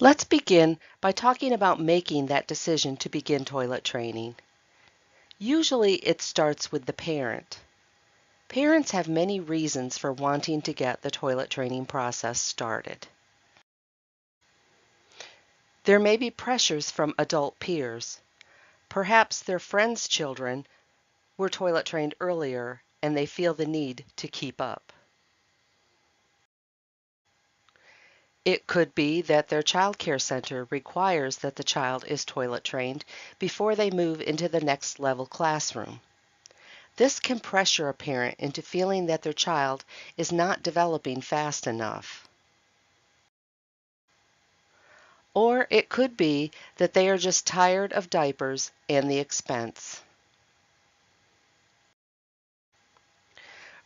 Let's begin by talking about making that decision to begin toilet training. Usually it starts with the parent. Parents have many reasons for wanting to get the toilet training process started. There may be pressures from adult peers. Perhaps their friends' children were toilet trained earlier and they feel the need to keep up. It could be that their child care center requires that the child is toilet trained before they move into the next level classroom. This can pressure a parent into feeling that their child is not developing fast enough. Or it could be that they are just tired of diapers and the expense.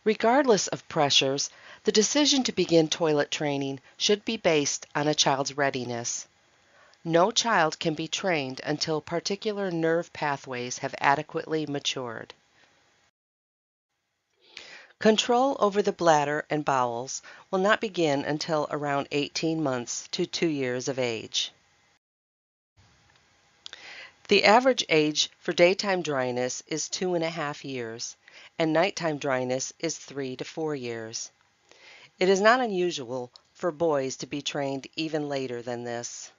Regardless of pressures, the decision to begin toilet training should be based on a child's readiness. No child can be trained until particular nerve pathways have adequately matured. Control over the bladder and bowels will not begin until around 18 months to 2 years of age. The average age for daytime dryness is 2.5 years, and nighttime dryness is 3 to 4 years. It is not unusual for boys to be trained even later than this.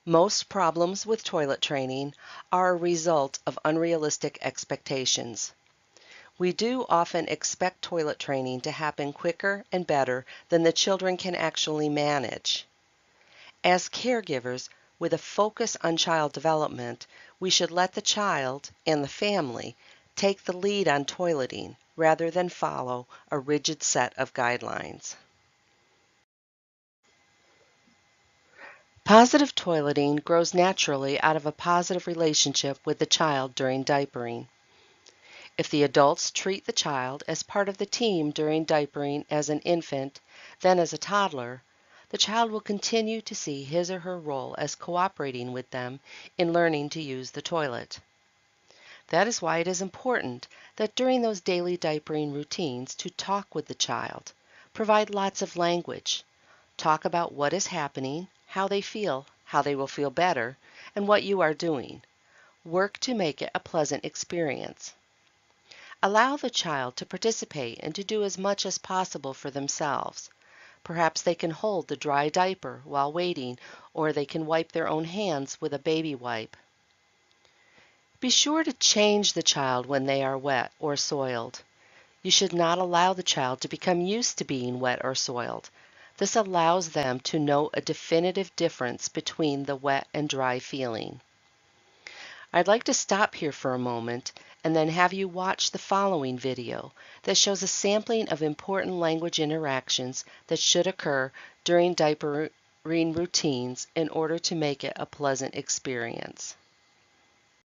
Most problems with toilet training are a result of unrealistic expectations. We do often expect toilet training to happen quicker and better than the children can actually manage. As caregivers, with a focus on child development, we should let the child and the family take the lead on toileting rather than follow a rigid set of guidelines. Positive toileting grows naturally out of a positive relationship with the child during diapering. If the adults treat the child as part of the team during diapering as an infant, then as a toddler, the child will continue to see his or her role as cooperating with them in learning to use the toilet. That is why it is important that during those daily diapering routines to talk with the child, provide lots of language, talk about what is happening, how they feel, how they will feel better, and what you are doing. Work to make it a pleasant experience. Allow the child to participate and to do as much as possible for themselves. Perhaps they can hold the dry diaper while waiting, or they can wipe their own hands with a baby wipe. Be sure to change the child when they are wet or soiled. You should not allow the child to become used to being wet or soiled. This allows them to know a definitive difference between the wet and dry feeling. I'd like to stop here for a moment and then have you watch the following video that shows a sampling of important language interactions that should occur during diapering routines in order to make it a pleasant experience.